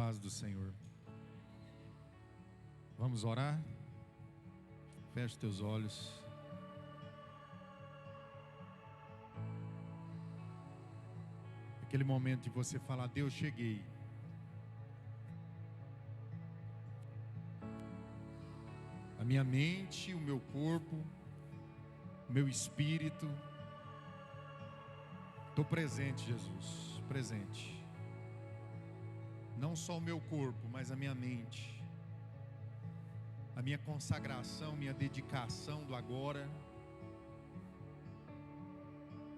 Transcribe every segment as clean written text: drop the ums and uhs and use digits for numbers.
paz do Senhor. Vamos orar? Feche teus olhos. Aquele momento de você falar: Deus, cheguei. A minha mente, o meu corpo, o meu espírito. Estou presente, Jesus, presente. Não só o meu corpo, mas a minha mente, a minha consagração, minha dedicação do agora.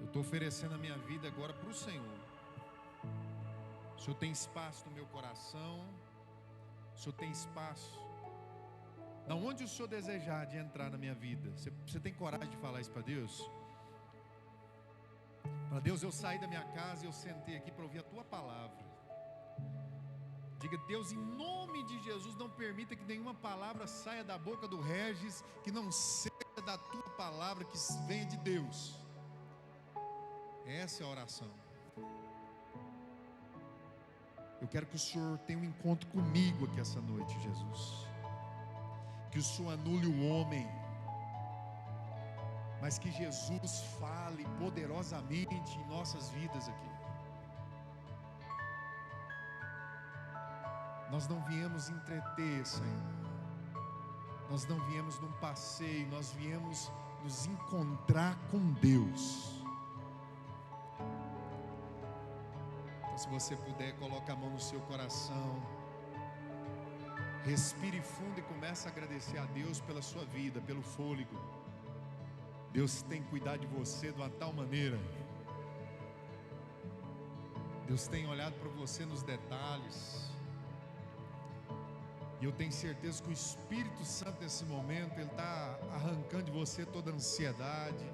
Eu estou oferecendo a minha vida agora para o Senhor. O Senhor tem espaço no meu coração. O Senhor tem espaço. Da onde o Senhor desejar de entrar na minha vida. Você tem coragem de falar isso para Deus? Para Deus, eu saí da minha casa e eu sentei aqui para ouvir a Tua palavra. Diga: Deus, em nome de Jesus, não permita que nenhuma palavra saia da boca do Regis que não seja da Tua palavra, que venha de Deus. Essa é a oração. Eu quero que o Senhor tenha um encontro comigo aqui essa noite, Jesus. Que o Senhor anule o homem, mas que Jesus fale poderosamente em nossas vidas aqui. Nós não viemos entreter, Senhor. Nós não viemos num passeio, nós viemos nos encontrar com Deus. Então, se você puder, coloca a mão no seu coração. Respire fundo e comece a agradecer a Deus pela sua vida, pelo fôlego. Deus tem cuidado de você de uma tal maneira. Deus tem olhado para você nos detalhes. E eu tenho certeza que o Espírito Santo nesse momento, Ele está arrancando de você toda ansiedade,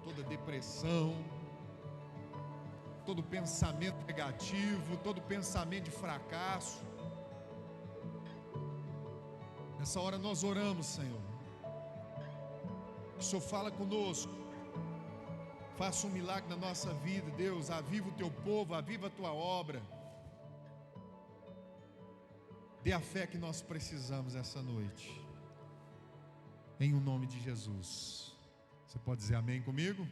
toda depressão, todo pensamento negativo, todo pensamento de fracasso. Nessa hora nós oramos, Senhor. Que o Senhor fala conosco. Faça um milagre na nossa vida, Deus. Aviva o Teu povo, aviva a Tua obra. Dê a fé que nós precisamos essa noite. Em o nome de Jesus. Você pode dizer amém comigo?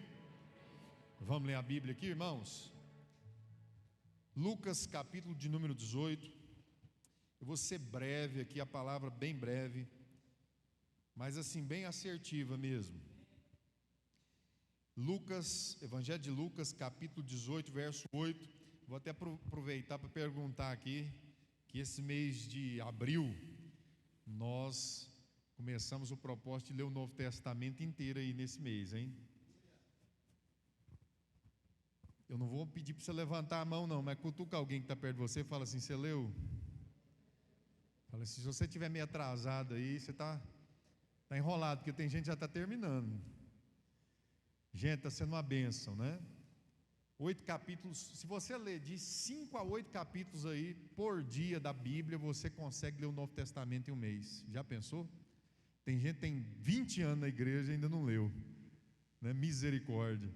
Vamos ler a Bíblia aqui, irmãos? Lucas capítulo de número 18. Eu vou ser breve aqui, a palavra bem breve, mas assim bem assertiva mesmo. Lucas, Evangelho de Lucas capítulo 18, verso 8. Vou até aproveitar para perguntar aqui, que esse mês de abril, nós começamos o propósito de ler o Novo Testamento inteiro aí nesse mês, hein? Eu não vou pedir para você levantar a mão não, mas cutuca alguém que está perto de você e fala assim: você leu? Fala assim: se você estiver meio atrasado aí, você está enrolado, porque tem gente que já está terminando. Gente, está sendo uma bênção, né? 8 capítulos, se você ler de 5 a 8 capítulos aí por dia da Bíblia, você consegue ler o Novo Testamento em um mês. Já pensou? Tem gente que tem 20 anos na igreja e ainda não leu, né? Misericórdia.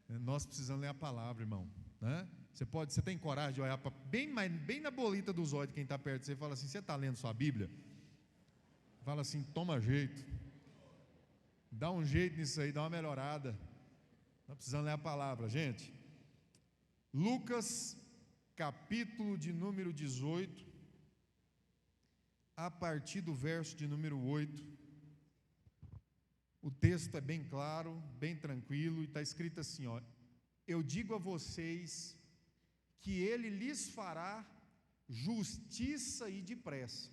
Nós precisamos ler a palavra, irmão, né? Você tem coragem de olhar bem na bolita dos olhos de quem está perto de você e fala assim: você está lendo sua Bíblia? Fala assim: toma jeito, dá um jeito nisso aí, dá uma melhorada. Nós precisamos ler a palavra, gente. Lucas, capítulo de número 18, a partir do verso de número 8. O texto é bem claro, bem tranquilo, e está escrito assim, ó: eu digo a vocês que Ele lhes fará justiça e depressa.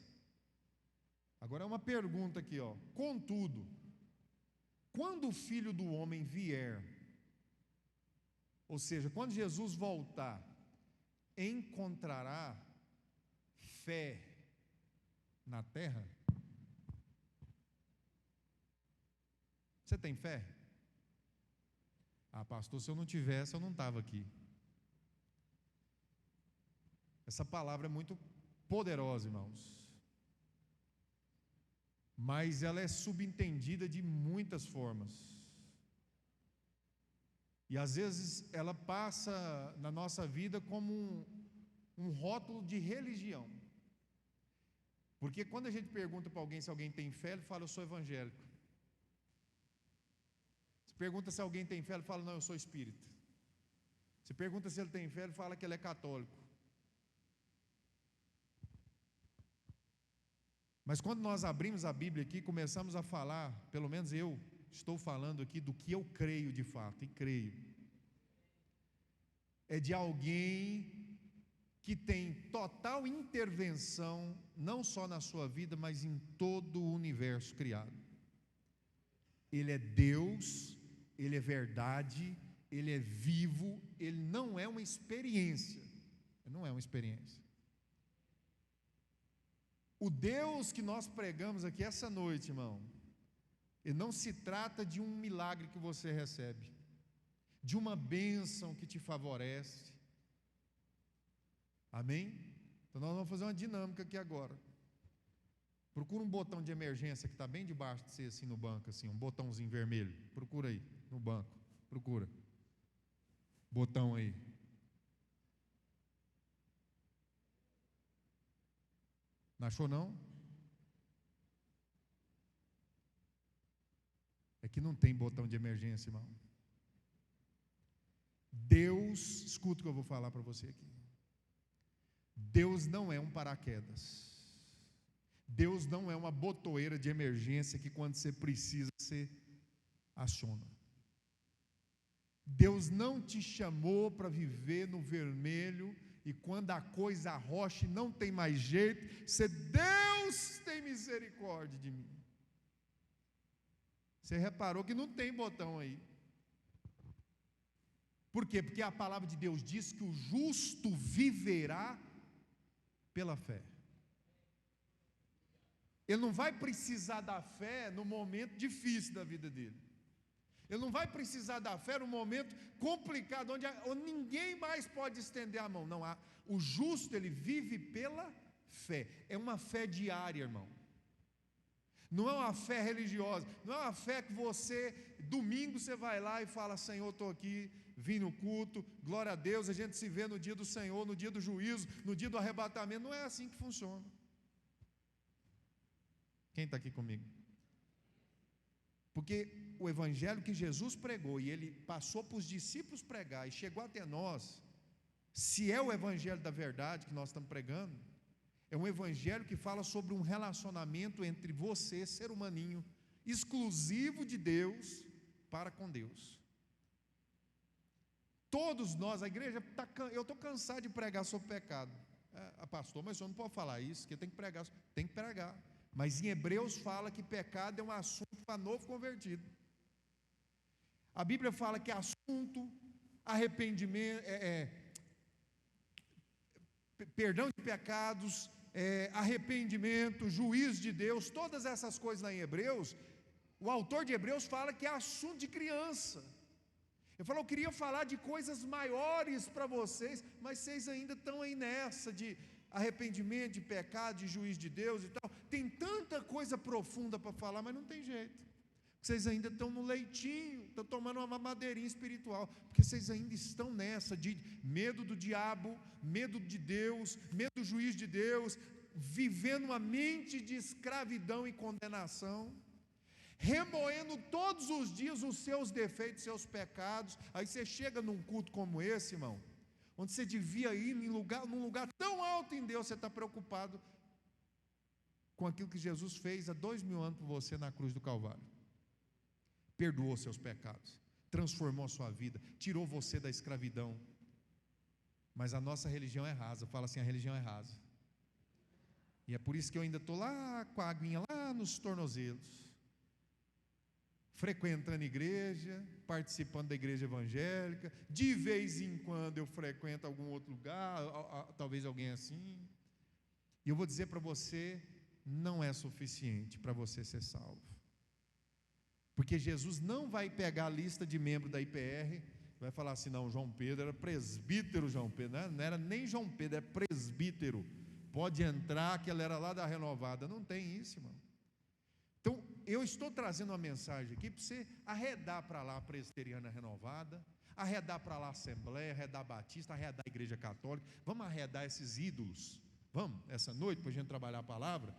Agora é uma pergunta aqui, ó: contudo, quando o Filho do Homem vier, ou seja, quando Jesus voltar, encontrará fé na terra? Você tem fé? Ah, pastor, se eu não tivesse, eu não estava aqui. Essa palavra é muito poderosa, irmãos, mas ela é subentendida de muitas formas. E às vezes ela passa na nossa vida como um rótulo de religião. Porque quando a gente pergunta para alguém se alguém tem fé, ele fala: eu sou evangélico. Se pergunta se alguém tem fé, ele fala: não, eu sou espírita. Se pergunta se ele tem fé, ele fala que ele é católico. Mas quando nós abrimos a Bíblia aqui, começamos a falar, pelo menos eu estou falando aqui do que eu creio de fato, e creio. É de alguém que tem total intervenção, não só na sua vida, mas em todo o universo criado. Ele é Deus, Ele é verdade, Ele é vivo, Ele não é uma experiência. Não é uma experiência. O Deus que nós pregamos aqui essa noite, irmão, ele não se trata de um milagre que você recebe, de uma bênção que te favorece. Amém? Então nós vamos fazer uma dinâmica aqui agora. Procura um botão de emergência que está bem debaixo de você, assim, no banco, assim, um botãozinho vermelho. Procura aí, no banco. Procura. Botão aí. Não achou não? É que não tem botão de emergência, irmão. Deus, escuta o que eu vou falar para você aqui. Deus não é um paraquedas. Deus não é uma botoeira de emergência que quando você precisa, você aciona. Deus não te chamou para viver no vermelho e quando a coisa arrocha e não tem mais jeito, você: Deus tem misericórdia de mim. Você reparou que não tem botão aí. Por quê? Porque a palavra de Deus diz que o justo viverá pela fé. Ele não vai precisar da fé no momento difícil da vida dele. Ele não vai precisar da fé no momento complicado, onde ninguém mais pode estender a mão. Não, o justo, ele vive pela fé. É uma fé diária, irmão. Não é uma fé religiosa. Não é uma fé que você, domingo, você vai lá e fala: Senhor, estou aqui, vim no culto, glória a Deus, a gente se vê no dia do Senhor, no dia do juízo, no dia do arrebatamento. Não é assim que funciona. Quem está aqui comigo? Porque o evangelho que Jesus pregou, e ele passou para os discípulos pregar, e chegou até nós, se é o evangelho da verdade que nós estamos pregando, é um evangelho que fala sobre um relacionamento entre você, ser humaninho, exclusivo de Deus, para com Deus. Todos nós, a igreja, eu estou cansado de pregar sobre pecado. Pastor, mas o senhor não pode falar isso, que tem que pregar. Tem que pregar. Mas em Hebreus fala que pecado é um assunto para novo convertido. A Bíblia fala que assunto, arrependimento, perdão de pecados, arrependimento, juízo de Deus, todas essas coisas lá em Hebreus, o autor de Hebreus fala que é assunto de criança. Ele falou: eu queria falar de coisas maiores para vocês, mas vocês ainda estão aí nessa de arrependimento, de pecado, de juízo de Deus e tal. Tem tanta coisa profunda para falar, mas não tem jeito. Vocês ainda estão no leitinho, estão tomando uma mamadeirinha espiritual, porque vocês ainda estão nessa de medo do diabo, medo de Deus, medo do juízo de Deus, vivendo uma mente de escravidão e condenação, remoendo todos os dias os seus defeitos, seus pecados. Aí você chega num culto como esse, irmão, onde você devia ir num lugar tão alto em Deus, você está preocupado com aquilo que Jesus fez há 2000 anos por você na cruz do Calvário. Perdoou seus pecados, transformou a sua vida, tirou você da escravidão. Mas a nossa religião é rasa. Fala assim: a religião é rasa. E é por isso que eu ainda estou lá com a aguinha lá nos tornozelos, frequentando igreja, participando da igreja evangélica. De vez em quando eu frequento algum outro lugar, talvez alguém assim. E eu vou dizer para você, não é suficiente para você ser salvo. Porque Jesus não vai pegar a lista de membros da IPR, vai falar assim: não, João Pedro era presbítero, João Pedro, não era nem João Pedro, é presbítero, pode entrar que ele era lá da Renovada. Não tem isso, irmão. Então, eu estou trazendo uma mensagem aqui para você arredar para lá a presbiteriana renovada, Arredar para lá a Assembleia, arredar a Batista, arredar a Igreja Católica. Vamos arredar esses ídolos. Vamos, essa noite, para a gente trabalhar a palavra.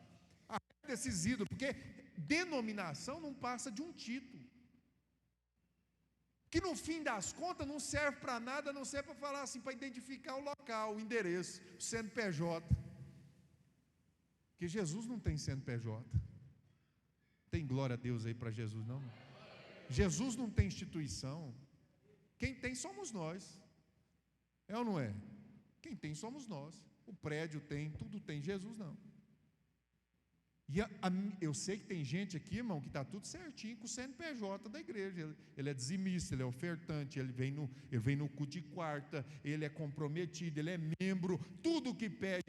Arreda esses ídolos, porque denominação não passa de um título. Que no fim das contas não serve para nada, a não ser para falar assim, para identificar o local, o endereço, o CNPJ. Porque Jesus não tem CNPJ. Tem glória a Deus aí para Jesus, não? Jesus não tem instituição. Quem tem somos nós. É ou não é? Quem tem somos nós. O prédio tem, tudo tem, Jesus não. E eu sei que tem gente aqui, irmão, que está tudo certinho com o CNPJ da igreja. Ele é dizimista, ele é ofertante, ele vem no culto de quarta, ele é comprometido, ele é membro, tudo que pede.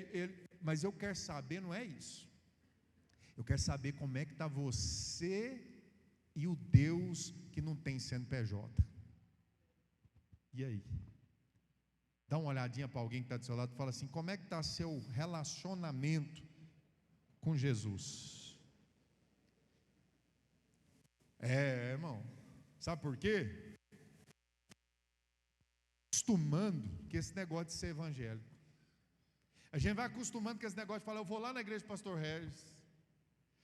Mas eu quero saber, não é isso. Eu quero saber como é que está você e o Deus que não tem CNPJ. E aí? Dá uma olhadinha para alguém que está do seu lado e fala assim: como é que está seu relacionamento com Jesus? Irmão, sabe por quê? Acostumando com esse negócio de ser evangélico. A gente vai acostumando com esse negócio de falar: eu vou lá na igreja do pastor Regis.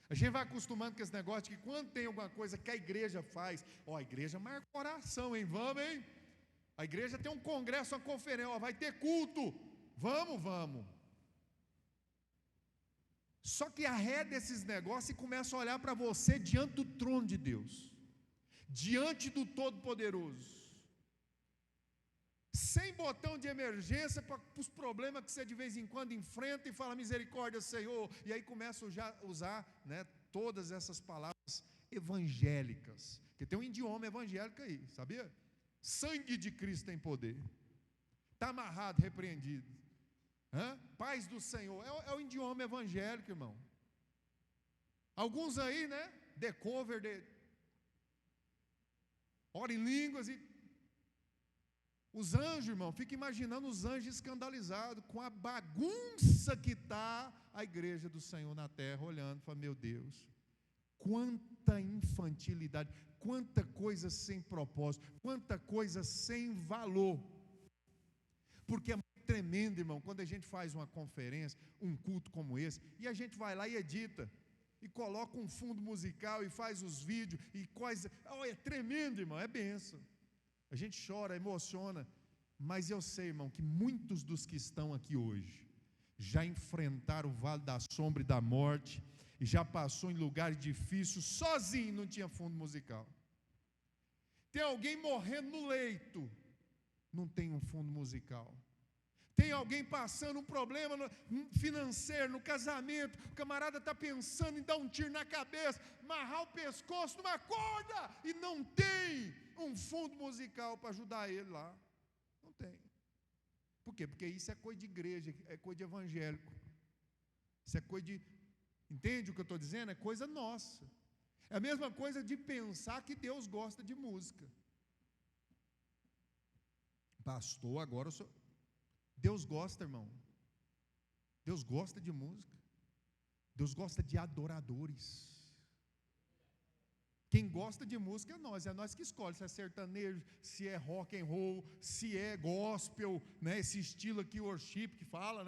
A gente vai acostumando com esse negócio de que quando tem alguma coisa que a igreja faz, a igreja marca oração, hein? Vamos, hein? A igreja tem um congresso, uma conferência, vai ter culto. Vamos. Só que arreda esses negócios e começa a olhar para você diante do trono de Deus, diante do Todo-Poderoso, sem botão de emergência para os problemas que você de vez em quando enfrenta, e fala: misericórdia, Senhor. E aí começa a usar, todas essas palavras evangélicas, porque tem um idioma evangélico aí, sabia? Sangue de Cristo tem poder, está amarrado, repreendido. Paz do Senhor, é o idioma evangélico, irmão. Alguns aí, ora em línguas, e os anjos, irmão, fica imaginando os anjos escandalizados com a bagunça que está a igreja do Senhor na terra, olhando, fala: meu Deus, quanta infantilidade, quanta coisa sem propósito, quanta coisa sem valor. Porque é tremendo, irmão, quando a gente faz uma conferência, um culto como esse, e a gente vai lá e edita, e coloca um fundo musical, e faz os vídeos, e coisa, é tremendo, irmão, é bênção. A gente chora, emociona, mas eu sei, irmão, que muitos dos que estão aqui hoje, já enfrentaram o vale da sombra e da morte, e já passou em lugares difíceis, sozinho, não tinha fundo musical. Tem alguém morrendo no leito, não tem um fundo musical. Tem alguém passando um problema financeiro, no casamento, o camarada está pensando em dar um tiro na cabeça, amarrar o pescoço numa corda, e não tem um fundo musical para ajudar ele lá. Não tem. Por quê? Porque isso é coisa de igreja, é coisa de evangélico. Isso é coisa de... Entende o que eu estou dizendo? É coisa nossa. É a mesma coisa de pensar que Deus gosta de música. Pastor, agora eu sou... Deus gosta, irmão. Deus gosta de música. Deus gosta de adoradores. Quem gosta de música é nós que escolhe se é sertanejo, se é rock and roll, se é gospel, esse estilo aqui, worship que fala,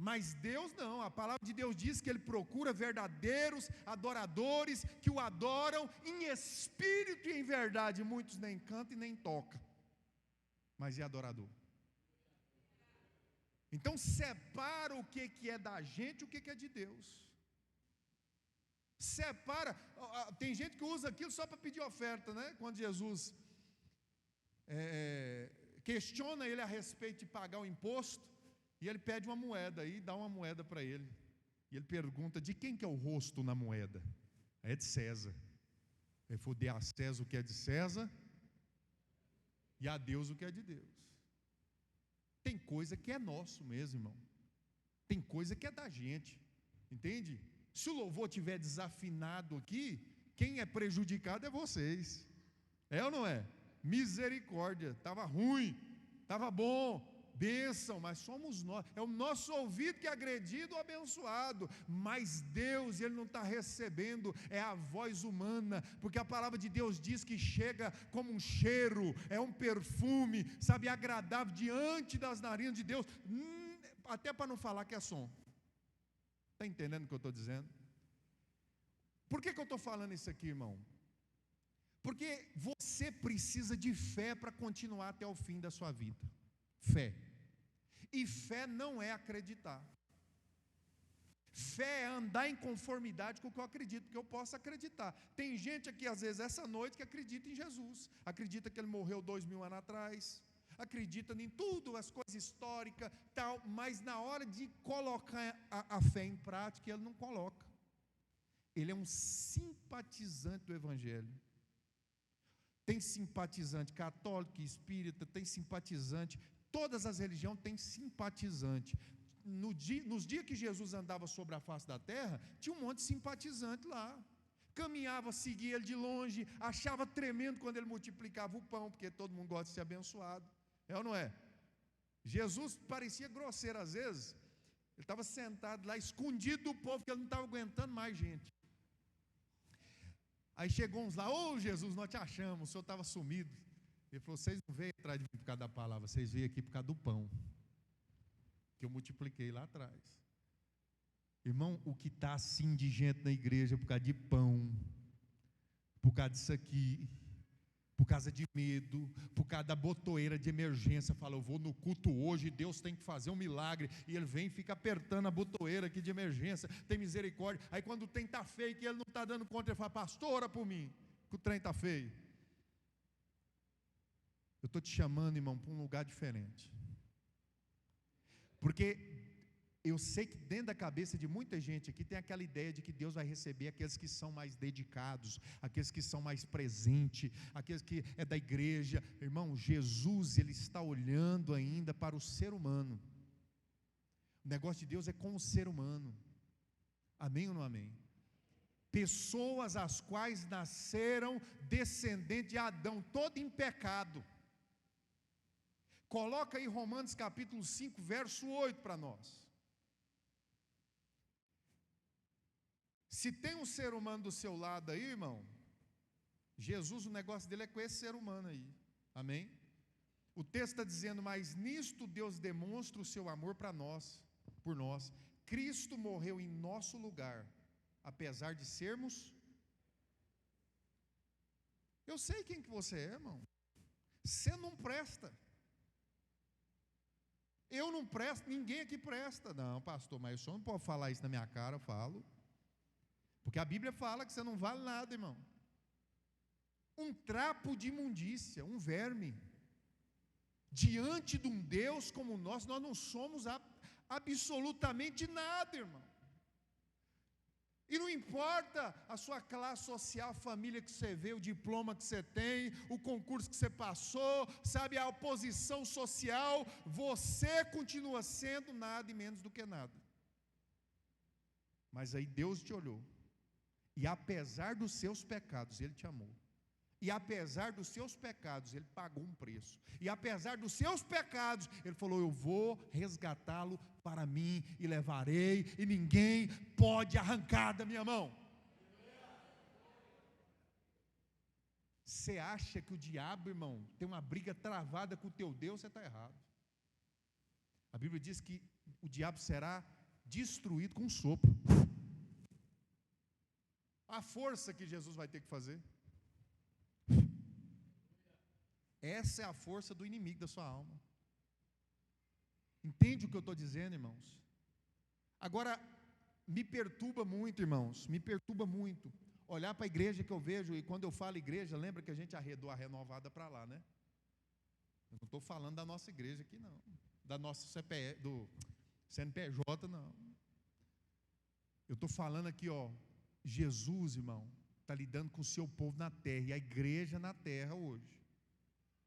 Mas Deus não, a palavra de Deus diz que Ele procura verdadeiros adoradores que o adoram em espírito e em verdade. Muitos nem cantam e nem tocam, mas é adorador. Então separa o que é da gente e o que é de Deus. Separa. Tem gente que usa aquilo só para pedir oferta, Quando Jesus questiona ele a respeito de pagar o imposto, e ele pede uma moeda, e dá uma moeda para ele. E ele pergunta: de quem que é o rosto na moeda? É de César. Ele falou: dê a César o que é de César, e a Deus o que é de Deus. Tem coisa que é nosso mesmo, irmão. Tem coisa que é da gente, entende? Se o louvor estiver desafinado aqui, quem é prejudicado é vocês. É ou não é? Misericórdia, estava ruim, estava bom, bênção, mas somos nós, é o nosso ouvido que é agredido ou abençoado, mas Deus, Ele não está recebendo, é a voz humana, porque a palavra de Deus diz que chega como um cheiro, é um perfume, sabe, agradável diante das narinas de Deus, até para não falar que é som. Está entendendo o que eu estou dizendo? Por que eu estou falando isso aqui, irmão? Porque você precisa de fé para continuar até o fim da sua vida. Fé. E fé não é acreditar. Fé é andar em conformidade com o que eu acredito, porque eu posso acreditar. Tem gente aqui, às vezes, essa noite, que acredita em Jesus, acredita que Ele morreu 2000 anos atrás, acredita em tudo, as coisas históricas, tal, mas na hora de colocar a fé em prática, ele não coloca. Ele é um simpatizante do Evangelho. Tem simpatizante católico, espírita, tem simpatizante, todas as religiões têm simpatizante. Nos dias que Jesus andava sobre a face da terra, tinha um monte de simpatizante lá. Caminhava, seguia ele de longe, achava tremendo quando ele multiplicava o pão, porque todo mundo gosta de ser abençoado. É ou não é? Jesus parecia grosseiro às vezes. Ele estava sentado lá, escondido do povo, porque ele não estava aguentando mais gente. Aí chegou uns lá, ô Jesus, nós te achamos, o senhor estava sumido. Ele falou, vocês não veio atrás de mim por causa da palavra, vocês veio aqui por causa do pão, que eu multipliquei lá atrás. Irmão, o que está assim de gente na igreja por causa de pão, por causa disso aqui, por causa de medo, por causa da botoeira de emergência, fala, eu vou no culto hoje, Deus tem que fazer um milagre, e ele vem e fica apertando a botoeira aqui de emergência, tem misericórdia, aí quando o trem está feio, que ele não está dando conta, ele fala, pastor, ora por mim, que o trem está feio. Eu estou te chamando, irmão, para um lugar diferente, porque eu sei que dentro da cabeça de muita gente aqui tem aquela ideia de que Deus vai receber aqueles que são mais dedicados, aqueles que são mais presentes, aqueles que é da igreja. Irmão, Jesus, Ele está olhando ainda para o ser humano. O negócio de Deus é com o ser humano. Amém ou não amém? Pessoas as quais nasceram descendentes de Adão, todo em pecado. Coloca aí Romanos capítulo 5, verso 8 para nós. Se tem um ser humano do seu lado aí, irmão, Jesus, o negócio dele é com esse ser humano aí, amém? O texto está dizendo, mas nisto Deus demonstra o seu amor para nós, por nós, Cristo morreu em nosso lugar, apesar de sermos, eu sei quem que você é, irmão, você não presta, eu não presto, ninguém aqui presta, não pastor, mas o senhor não pode falar isso na minha cara, eu falo, porque a Bíblia fala que você não vale nada, irmão. Um trapo de imundícia, um verme. Diante de um Deus como nós não somos absolutamente nada, irmão. E não importa a sua classe social, a família que você vê, o diploma que você tem, o concurso que você passou, sabe, a oposição social, você continua sendo nada e menos do que nada. Mas aí Deus te olhou. E apesar dos seus pecados, Ele te amou. E apesar dos seus pecados, Ele pagou um preço. E apesar dos seus pecados, Ele falou, eu vou resgatá-lo para mim e levarei, e ninguém pode arrancar da minha mão. Você acha que o diabo, irmão, tem uma briga travada com o teu Deus, você está errado. A Bíblia diz que o diabo será destruído com um sopro. A força que Jesus vai ter que fazer. Essa é a força do inimigo da sua alma. Entende o que eu estou dizendo, irmãos? Agora, me perturba muito, irmãos, me perturba muito olhar para a igreja que eu vejo, e quando eu falo igreja, lembra que a gente arredou a renovada para lá, né? Eu não estou falando da nossa igreja aqui, não. Da nossa CPE, do CNPJ, não. Eu estou falando aqui, ó, Jesus, irmão, está lidando com o seu povo na terra, e a igreja na terra hoje,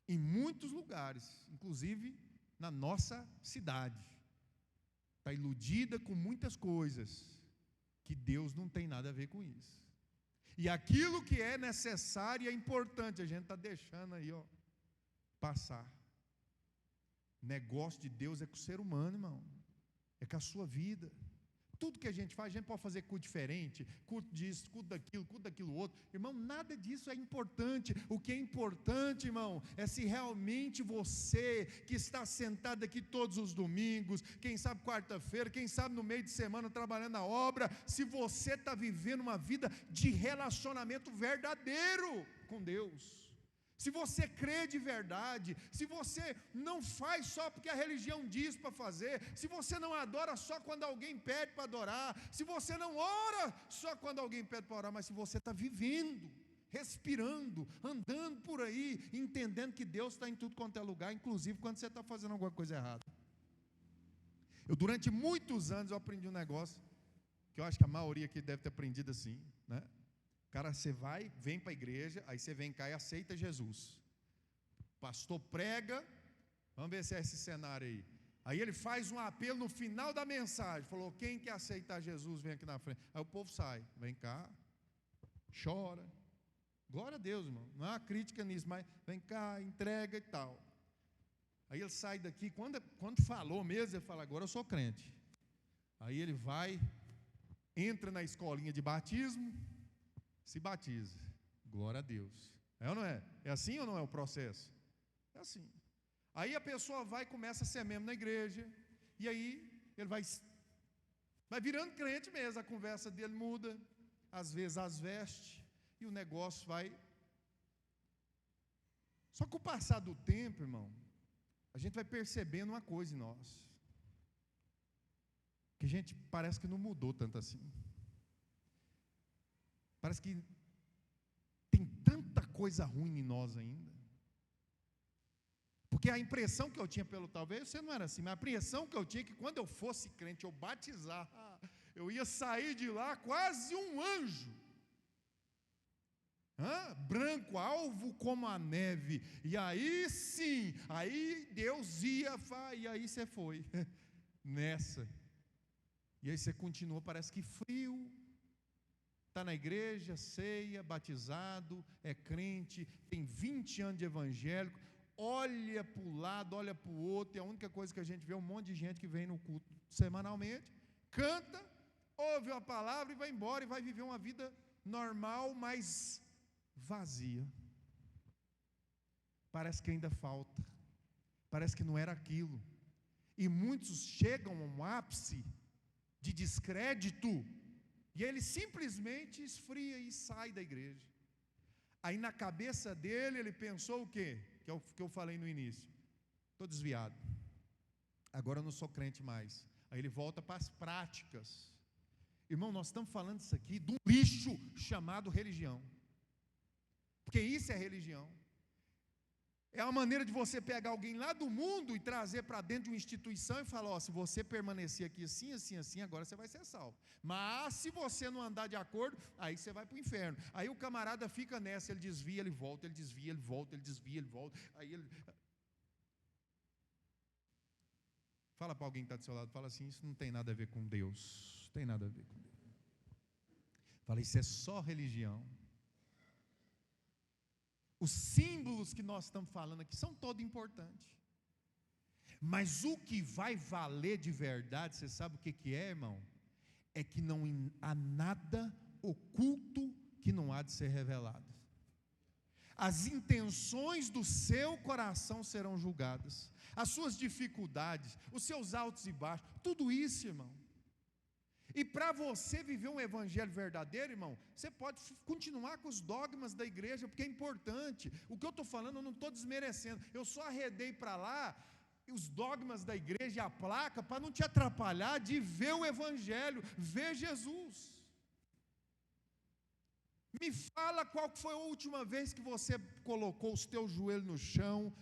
em muitos lugares, inclusive na nossa cidade, está iludida com muitas coisas, que Deus não tem nada a ver com isso, e aquilo que é necessário e é importante, a gente está deixando aí, ó, passar. Negócio de Deus é com o ser humano, irmão. É com a sua vida. Tudo que a gente faz, a gente pode fazer culto diferente, culto disso, culto daquilo outro. Irmão, nada disso é importante. O que é importante, irmão, é se realmente você, que está sentado aqui todos os domingos, quem sabe quarta-feira, quem sabe no meio de semana trabalhando na obra, se você está vivendo uma vida de relacionamento verdadeiro com Deus. Se você crê de verdade, se você não faz só porque a religião diz para fazer, se você não adora só quando alguém pede para adorar, se você não ora só quando alguém pede para orar, mas se você está vivendo, respirando, andando por aí, entendendo que Deus está em tudo quanto é lugar, inclusive quando você está fazendo alguma coisa errada. Durante muitos anos, eu aprendi um negócio, que eu acho que a maioria aqui deve ter aprendido assim, né? Cara, você vai, vem para a igreja, aí você vem cá e aceita Jesus. O pastor prega, vamos ver se é esse cenário aí. Aí ele faz um apelo no final da mensagem, falou, quem quer aceitar Jesus, vem aqui na frente. Aí o povo sai, vem cá, chora. Glória a Deus, irmão, não há uma crítica nisso, mas vem cá, entrega e tal. Aí ele sai daqui, quando falou mesmo, ele fala, agora eu sou crente. Aí ele vai, entra na escolinha de batismo, se batiza, glória a Deus. É ou não é? É assim ou não é o processo? É assim. Aí a pessoa vai e começa a ser membro na igreja, e aí ele vai virando crente mesmo, a conversa dele muda, às vezes as veste, e o negócio vai. Só que com o passar do tempo, irmão, a gente vai percebendo uma coisa em nós, que a gente parece que não mudou tanto assim. Parece que tem tanta coisa ruim em nós ainda. Porque a impressão que eu tinha talvez você não era assim, mas a impressão que eu tinha é que quando eu fosse crente, eu batizar, eu ia sair de lá quase um anjo. Branco, alvo como a neve. E aí sim, aí Deus ia, e aí você foi nessa. E aí você continua, parece que frio. Está na igreja, ceia, batizado, é crente, tem 20 anos de evangélico, olha para o lado, olha para o outro, e a única coisa que a gente vê é um monte de gente que vem no culto semanalmente, canta, ouve uma palavra e vai embora, e vai viver uma vida normal, mas vazia. Parece que ainda falta, parece que não era aquilo, e muitos chegam a um ápice de descrédito, e ele simplesmente esfria e sai da igreja. Aí na cabeça dele, ele pensou o quê? Que é o que eu falei no início. Estou desviado. Agora eu não sou crente mais. Aí ele volta para as práticas. Irmão, nós estamos falando isso aqui de um lixo chamado religião. Porque isso é religião. É uma maneira de você pegar alguém lá do mundo e trazer para dentro de uma instituição e falar, se você permanecer aqui assim, assim, assim, agora você vai ser salvo. Mas se você não andar de acordo, aí você vai para o inferno. Aí o camarada fica nessa, ele desvia, ele volta, ele desvia, ele volta, ele desvia, ele volta. Aí ele... Fala para alguém que está do seu lado, fala assim, isso não tem nada a ver com Deus. Não tem nada a ver com Deus. Fala, isso é só religião. Os símbolos que nós estamos falando aqui são todos importantes. Mas o que vai valer de verdade, você sabe o que é, irmão? É que não há nada oculto que não há de ser revelado. As intenções do seu coração serão julgadas. As suas dificuldades, os seus altos e baixos, tudo isso, irmão. E para você viver um evangelho verdadeiro, irmão, você pode continuar com os dogmas da igreja, porque é importante. O que eu estou falando, eu não estou desmerecendo. Eu só arredei para lá os dogmas da igreja e a placa, para não te atrapalhar de ver o evangelho, ver Jesus. Me fala qual foi a última vez que você colocou os teus joelhos no chão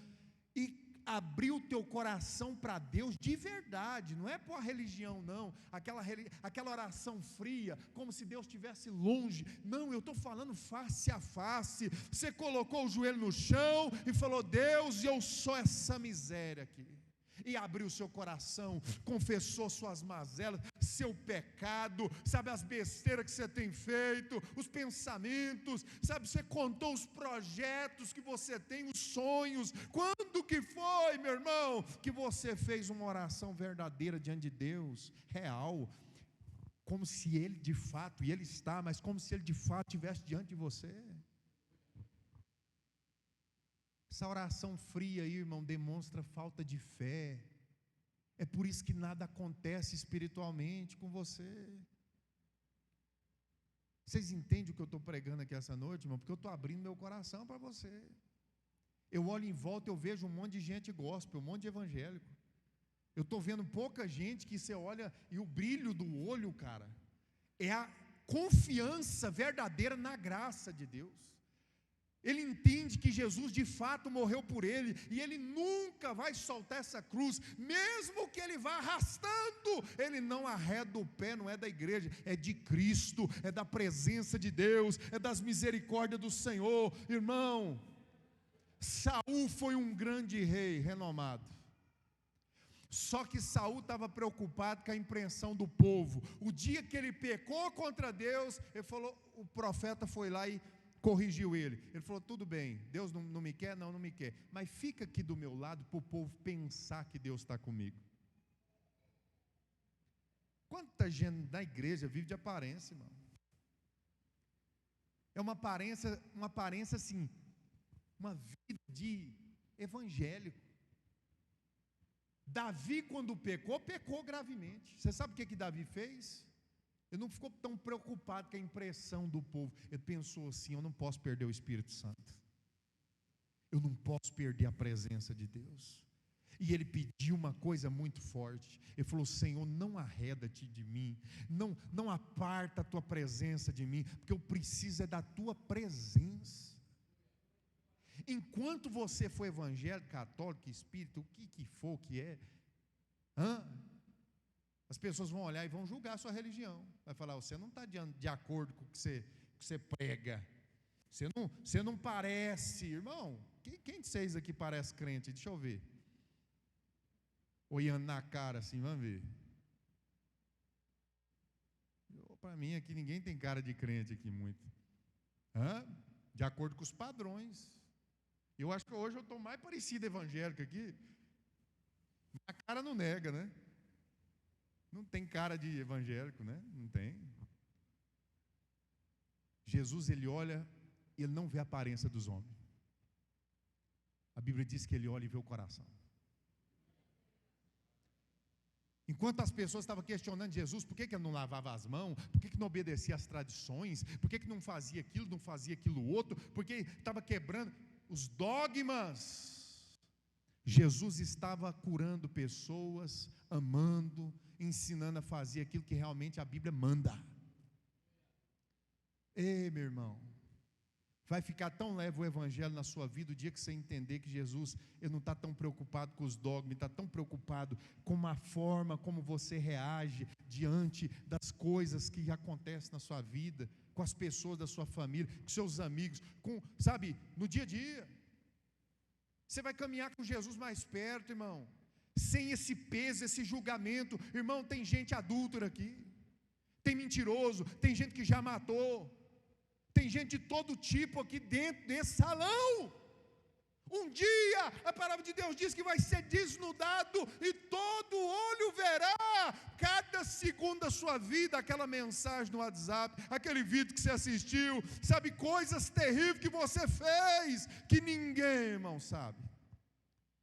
e abriu o teu coração para Deus de verdade, não é por religião não, aquela oração fria, como se Deus estivesse longe. Não, eu estou falando face a face. Você colocou o joelho no chão e falou, Deus, eu sou essa miséria aqui, e abriu o seu coração, confessou suas mazelas, seu pecado, sabe, as besteiras que você tem feito, os pensamentos, sabe, você contou os projetos que você tem, os sonhos. Quando que foi, meu irmão, que você fez uma oração verdadeira diante de Deus, real, como se Ele de fato, e Ele está, mas como se Ele de fato estivesse diante de você? Essa oração fria aí, irmão, demonstra falta de fé. É por isso que nada acontece espiritualmente com você. Vocês entendem o que eu estou pregando aqui essa noite, irmão? Porque eu estou abrindo meu coração para você. Eu olho em volta, eu vejo um monte de gente gospel, um monte de evangélico. Eu estou vendo pouca gente que você olha e o brilho do olho, cara, é a confiança verdadeira na graça de Deus. Ele entende que Jesus de fato morreu por ele, e ele nunca vai soltar essa cruz, mesmo que ele vá arrastando, ele não arreda o pé, não é da igreja, é de Cristo, é da presença de Deus, é das misericórdias do Senhor. Irmão, Saul foi um grande rei, renomado. Só que Saul estava preocupado com a impressão do povo. O dia que ele pecou contra Deus, ele falou, o profeta foi lá e corrigiu ele. Ele falou, tudo bem, Deus não me quer? Não me quer. Mas fica aqui do meu lado para o povo pensar que Deus está comigo. Quanta gente da igreja vive de aparência, irmão. É uma aparência assim, uma vida de evangélico. Davi, quando pecou gravemente. Você sabe o que Davi fez? Ele não ficou tão preocupado com a impressão do povo. Ele pensou assim, eu não posso perder o Espírito Santo. Eu não posso perder a presença de Deus. E ele pediu uma coisa muito forte. Ele falou, Senhor, não arreda-te de mim. Não aparta a tua presença de mim, porque eu preciso é da tua presença. Enquanto você for evangélico, católico, espírita, o que for que é, as pessoas vão olhar e vão julgar a sua religião. Vai falar, você não está de acordo com o que você prega. Você não parece, irmão. Quem de vocês aqui parece crente? Deixa eu ver. Olhando na cara assim, vamos ver. Para mim aqui ninguém tem cara de crente aqui muito. De acordo com os padrões. Eu acho que hoje eu estou mais parecido evangélico aqui. A cara não nega, né? Não tem cara de evangélico, né? Não tem. Jesus, ele olha e ele não vê a aparência dos homens. A Bíblia diz que ele olha e vê o coração. Enquanto as pessoas estavam questionando Jesus, por que ele não lavava as mãos, por que não obedecia às tradições, por que não fazia aquilo, não fazia aquilo outro, porque estava quebrando os dogmas, Jesus estava curando pessoas, amando, ensinando a fazer aquilo que realmente a Bíblia manda. Ei, meu irmão, vai ficar tão leve o evangelho na sua vida o dia que você entender que Jesus, ele não está tão preocupado com os dogmas, está tão preocupado com a forma como você reage diante das coisas que acontecem na sua vida, com as pessoas da sua família, com seus amigos, sabe, no dia a dia. Você vai caminhar com Jesus mais perto, irmão, sem esse peso, esse julgamento. Irmão, tem gente adúltera aqui, tem mentiroso, tem gente que já matou, tem gente de todo tipo aqui dentro desse salão. Um dia, a palavra de Deus diz que vai ser desnudado e todo olho verá, cada segundo da sua vida, aquela mensagem no WhatsApp, aquele vídeo que você assistiu, sabe, coisas terríveis que você fez, que ninguém, irmão, sabe.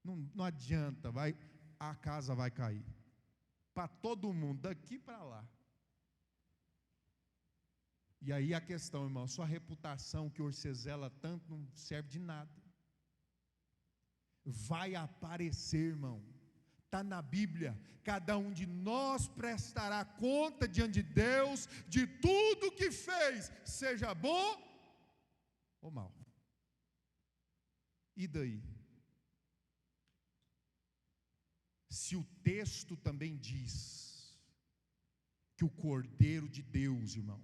Não adianta, a casa vai cair, para todo mundo, daqui para lá. E aí a questão, irmão, sua reputação que hoje você zela tanto não serve de nada. Vai aparecer, irmão, está na Bíblia, cada um de nós prestará conta diante de Deus de tudo que fez, seja bom ou mal. E daí? Se o texto também diz que o Cordeiro de Deus, irmão,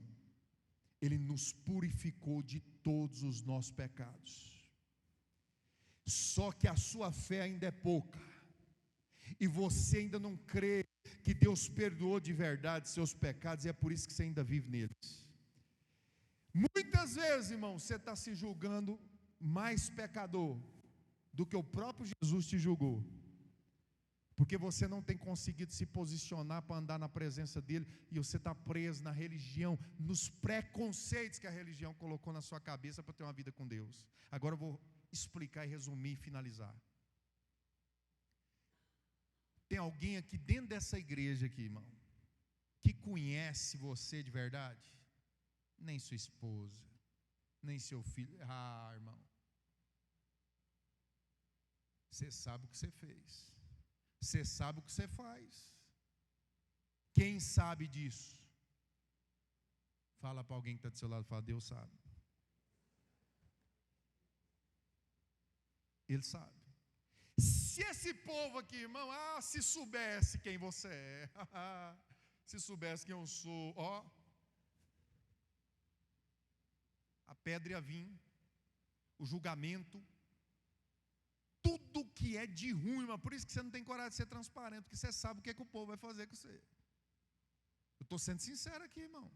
ele nos purificou de todos os nossos pecados, só que a sua fé ainda é pouca, e você ainda não crê que Deus Deus perdoou de verdade seus pecados e é por isso que você ainda vive neles. Muitas vezes, irmão, você está se julgando mais pecador do que o próprio Jesus te julgou, porque você não tem conseguido se posicionar para andar na presença dele, e você está preso na religião, nos preconceitos que a religião colocou na sua cabeça para ter uma vida com Deus. Agora eu vou explicar e resumir e finalizar. Tem alguém aqui dentro dessa igreja aqui, irmão, que conhece você de verdade? Nem sua esposa, nem seu filho. Irmão, você sabe o que você fez, você sabe o que você faz. Quem sabe disso? Fala para alguém que está do seu lado, fala: Deus sabe. Ele sabe. Se esse povo aqui, irmão, se soubesse quem você é, se soubesse quem eu sou, a pedra ia vir, o julgamento, tudo que é de ruim, irmão. Por isso que você não tem coragem de ser transparente, porque você sabe o que, é que o povo vai fazer com você. Eu estou sendo sincero aqui, irmão.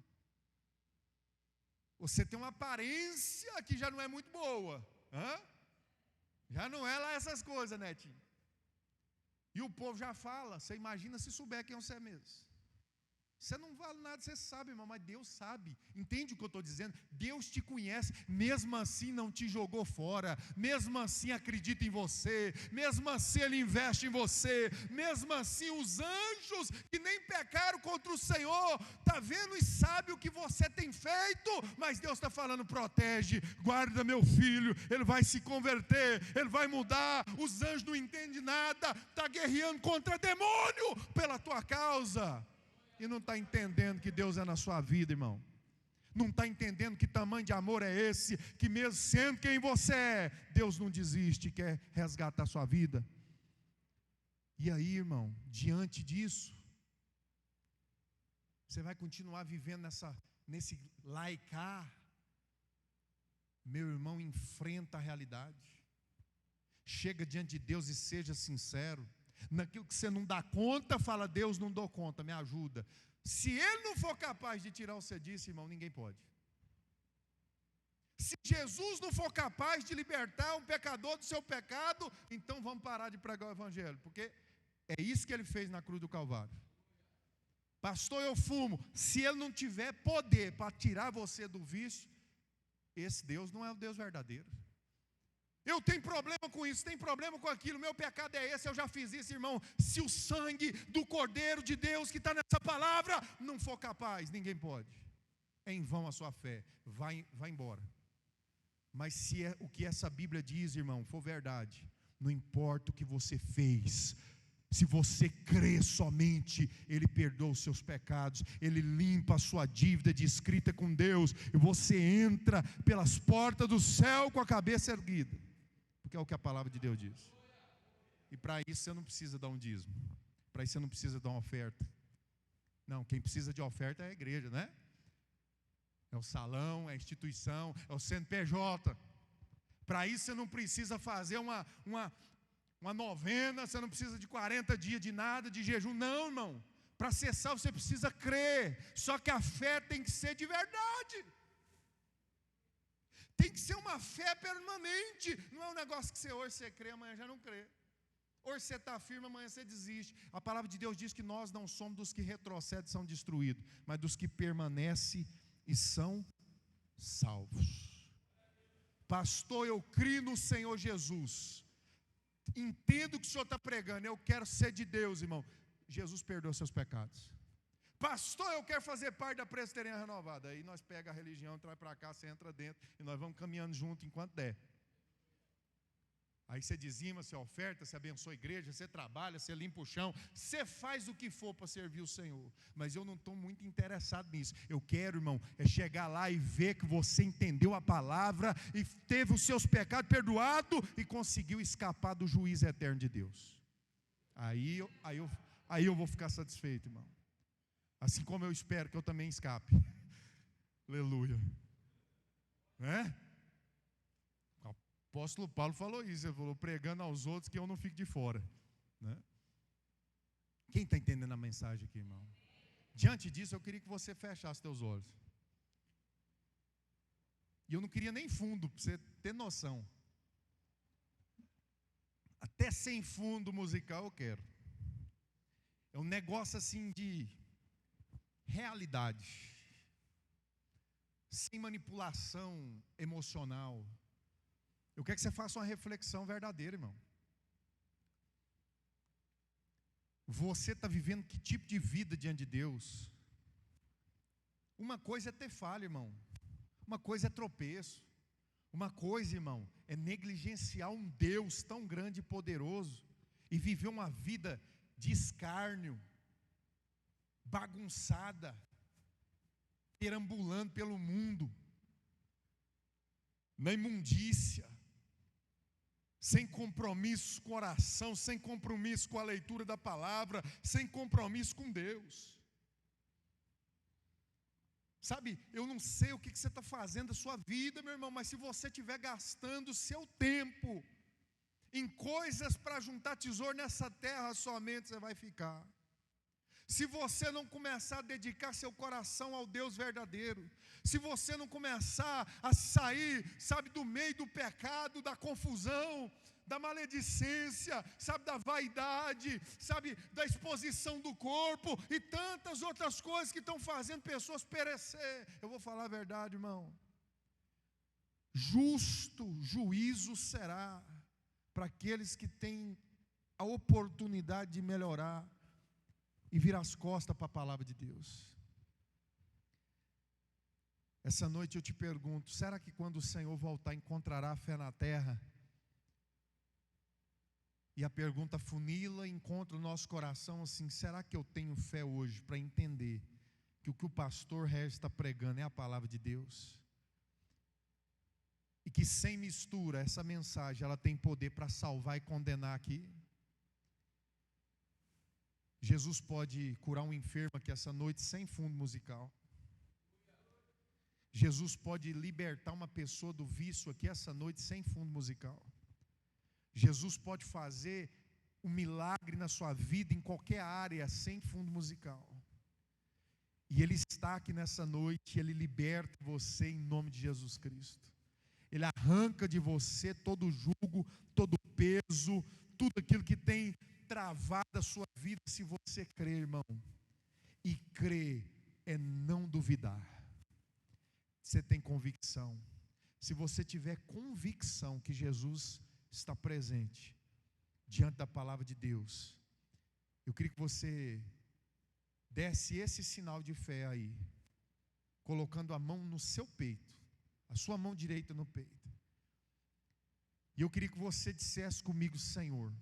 Você tem uma aparência que já não é muito boa, já não é lá essas coisas, netinho. E o povo já fala. Você imagina se souber quem você é mesmo. Você não vale nada, você sabe, irmão, mas Deus sabe. Entende o que eu estou dizendo? Deus te conhece, mesmo assim não te jogou fora, mesmo assim acredita em você, mesmo assim Ele investe em você, mesmo assim os anjos que nem pecaram contra o Senhor, está vendo e sabe o que você tem feito, mas Deus está falando: protege, guarda meu filho, ele vai se converter, ele vai mudar. Os anjos não entendem nada, está guerreando contra demônio pela tua causa. E não está entendendo que Deus é na sua vida, irmão. Não está entendendo que tamanho de amor é esse, que mesmo sendo quem você é, Deus não desiste, quer resgatar a sua vida. E aí, irmão, diante disso, você vai continuar vivendo nesse laicar. Meu irmão, enfrenta a realidade. Chega diante de Deus e seja sincero. Naquilo que você não dá conta, fala: Deus, não dou conta, me ajuda. Se Ele não for capaz de tirar o que você disse, irmão, ninguém pode. Se Jesus não for capaz de libertar um pecador do seu pecado, então vamos parar de pregar o Evangelho, porque é isso que Ele fez na cruz do Calvário. Pastor, eu fumo. Se Ele não tiver poder para tirar você do vício, esse Deus não é o Deus verdadeiro. Eu tenho problema com isso, tenho problema com aquilo, meu pecado é esse, eu já fiz isso, irmão. Se o sangue do Cordeiro de Deus que está nessa palavra não for capaz, ninguém pode. É em vão a sua fé, vai embora. Mas se o que essa Bíblia diz, irmão, for verdade, não importa o que você fez, se você crê somente, Ele perdoa os seus pecados, Ele limpa a sua dívida de escrita com Deus, e você entra pelas portas do céu com a cabeça erguida. Porque é o que a palavra de Deus diz. E para isso você não precisa dar um dízimo. Para isso você não precisa dar uma oferta. Não, quem precisa de oferta é a igreja, né? É o salão, é a instituição, é o CNPJ. Para isso você não precisa fazer uma novena, você não precisa de 40 dias de nada, de jejum. Não, irmão. Para ser salvo você precisa crer. Só que a fé tem que ser de verdade. Tem que ser uma fé permanente. Não é um negócio que hoje você crê, amanhã já não crê. Hoje você está firme, amanhã você desiste. A palavra de Deus diz que nós não somos dos que retrocedem e são destruídos, mas dos que permanecem e são salvos. Pastor, eu crio no Senhor Jesus. Entendo o que o Senhor está pregando. Eu quero ser de Deus, irmão. Jesus perdoa seus pecados. Pastor, eu quero fazer parte da presbiteriana renovada. Aí nós pega a religião, traz para cá, você entra dentro e nós vamos caminhando junto enquanto der. Aí você dizima, você oferta, você abençoa a igreja, você trabalha, você limpa o chão, você faz o que for para servir o Senhor. Mas eu não estou muito interessado nisso. Eu quero, irmão, é chegar lá e ver que você entendeu a palavra e teve os seus pecados perdoados e conseguiu escapar do juízo eterno de Deus. Aí eu vou ficar satisfeito, irmão. Assim como eu espero que eu também escape. Aleluia. Né? O apóstolo Paulo falou isso. Ele falou: pregando aos outros que eu não fique de fora. Né? Quem está entendendo a mensagem aqui, irmão? Diante disso, eu queria que você fechasse seus olhos. E eu não queria nem fundo, para você ter noção. Até sem fundo musical eu quero. É um negócio assim de realidade, sem manipulação emocional. Eu quero que você faça uma reflexão verdadeira, irmão. Você está vivendo que tipo de vida diante de Deus? Uma coisa é ter falha, irmão. Uma coisa é tropeço. Uma coisa, irmão, é negligenciar um Deus tão grande e poderoso e viver uma vida de escárnio, bagunçada, perambulando pelo mundo, na imundícia, sem compromisso com a oração, sem compromisso com a leitura da palavra, sem compromisso com Deus. Sabe, eu não sei o que você está fazendo da sua vida, meu irmão, mas se você estiver gastando o seu tempo em coisas para juntar tesouro nessa terra, somente você vai ficar. Se você não começar a dedicar seu coração ao Deus verdadeiro, se você não começar a sair, sabe, do meio do pecado, da confusão, da maledicência, sabe, da vaidade, sabe, da exposição do corpo e tantas outras coisas que estão fazendo pessoas perecer. Eu vou falar a verdade, irmão. Justo juízo será para aqueles que têm a oportunidade de melhorar e virar as costas para a palavra de Deus. Essa noite eu te pergunto, será que quando o Senhor voltar encontrará fé na terra? E a pergunta funila e encontra o nosso coração assim, será que eu tenho fé hoje para entender que o pastor Regis está pregando é a palavra de Deus? E que sem mistura essa mensagem ela tem poder para salvar e condenar aqui? Jesus pode curar um enfermo aqui essa noite sem fundo musical. Jesus pode libertar uma pessoa do vício aqui essa noite sem fundo musical. Jesus pode fazer um milagre na sua vida em qualquer área sem fundo musical. E Ele está aqui nessa noite, Ele liberta você em nome de Jesus Cristo. Ele arranca de você todo o jugo, todo o peso, tudo aquilo que tem travado a sua vida, se você crer, irmão. E crer é não duvidar. Você tem convicção. Se você tiver convicção que Jesus está presente diante da palavra de Deus, eu queria que você desse esse sinal de fé aí, colocando a mão no seu peito, a sua mão direita no peito. E eu queria que você dissesse comigo, Senhor,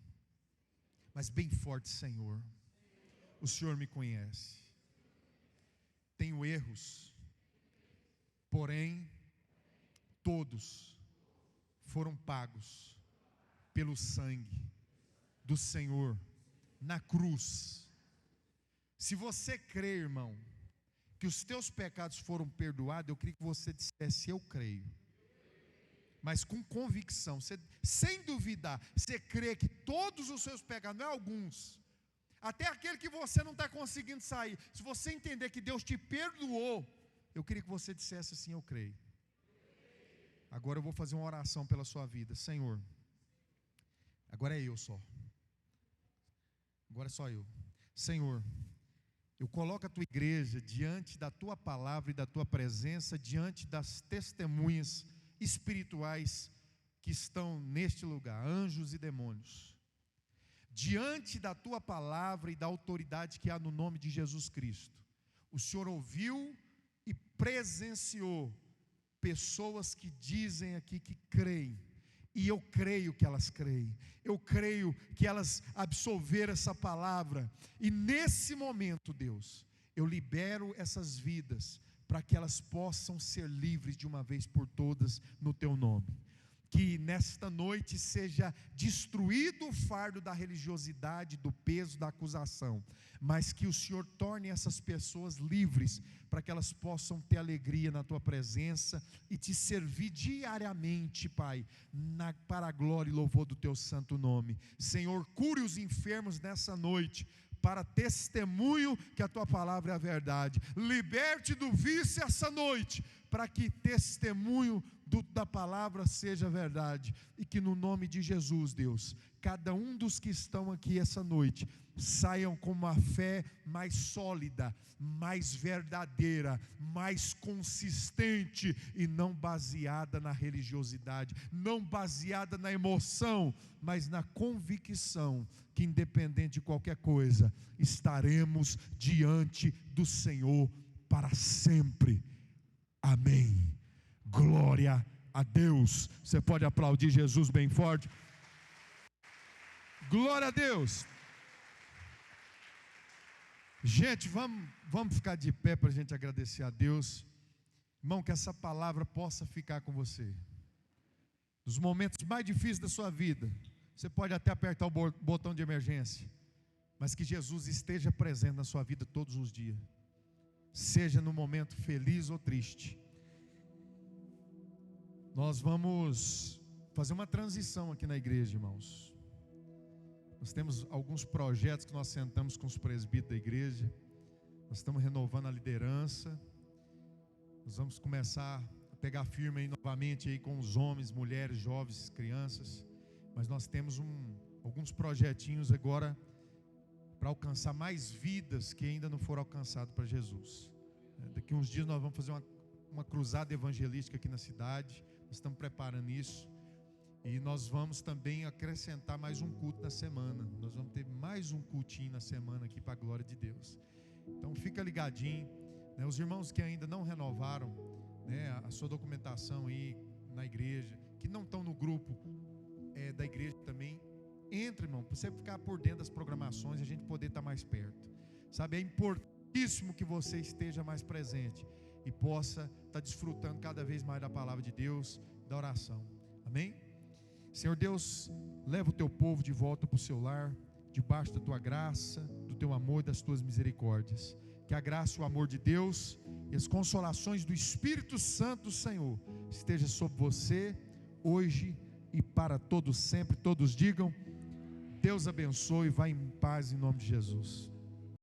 mas bem forte, Senhor, o Senhor me conhece. Tenho erros, porém todos foram pagos pelo sangue do Senhor na cruz. Se você crê, irmão, que os teus pecados foram perdoados, eu queria que você dissesse, eu creio. Mas com convicção, sem duvidar, você crê que todos os seus pecados, não é alguns, até aquele que você não está conseguindo sair, se você entender que Deus te perdoou, eu queria que você dissesse assim, eu creio. Agora eu vou fazer uma oração pela sua vida. Senhor, agora é eu só. Agora é só eu. Senhor, eu coloco a tua igreja diante da tua palavra e da tua presença, diante das testemunhas espirituais que estão neste lugar, anjos e demônios. Diante da tua palavra e da autoridade que há no nome de Jesus Cristo. O Senhor ouviu e presenciou pessoas que dizem aqui que creem, e eu creio que elas creem, eu creio que elas absolveram essa palavra, e nesse momento, Deus, eu libero essas vidas, para que elas possam ser livres de uma vez por todas, no teu nome. Que nesta noite seja destruído o fardo da religiosidade, do peso da acusação, mas que o Senhor torne essas pessoas livres, para que elas possam ter alegria na tua presença e te servir diariamente, Pai, para a glória e louvor do teu santo nome. Senhor, cure os enfermos nessa noite, para testemunho que a tua palavra é a verdade. Liberte do vício essa noite, para que testemunho da palavra seja verdade, e que no nome de Jesus, Deus, cada um dos que estão aqui essa noite, saiam com uma fé mais sólida, mais verdadeira, mais consistente, e não baseada na religiosidade, não baseada na emoção, mas na convicção, que independente de qualquer coisa, estaremos diante do Senhor para sempre. Amém. Glória a Deus. Você pode aplaudir Jesus bem forte? Glória a Deus. Gente, vamos ficar de pé para a gente agradecer a Deus. Irmão, que essa palavra possa ficar com você. Nos momentos mais difíceis da sua vida, você pode até apertar o botão de emergência, mas que Jesus esteja presente na sua vida todos os dias, seja no momento feliz ou triste. Nós vamos fazer uma transição aqui na igreja, irmãos. Nós temos alguns projetos que nós sentamos com os presbíteros da igreja. Nós estamos renovando a liderança. Nós vamos começar a pegar firme aí novamente aí com os homens, mulheres, jovens, crianças. Mas nós temos alguns projetinhos agora para alcançar mais vidas que ainda não foram alcançadas para Jesus. Daqui uns dias nós vamos fazer uma cruzada evangelística aqui na cidade. Nós estamos preparando isso. E nós vamos também acrescentar mais um culto na semana. Nós vamos ter mais um cultinho na semana aqui para a glória de Deus. Então fica ligadinho, né? Os irmãos que ainda não renovaram, né, a sua documentação aí na igreja, que não estão no grupo da igreja também, entre, irmão, para você ficar por dentro das programações e a gente poder estar mais perto. Sabe, é importantíssimo que você esteja mais presente e possa estar desfrutando cada vez mais da palavra de Deus, da oração. Amém? Senhor Deus, leva o teu povo de volta para o seu lar, debaixo da tua graça, do teu amor e das tuas misericórdias. Que a graça e o amor de Deus e as consolações do Espírito Santo do Senhor esteja sobre você, hoje e para todos sempre. Todos digam: Deus abençoe, vá em paz em nome de Jesus.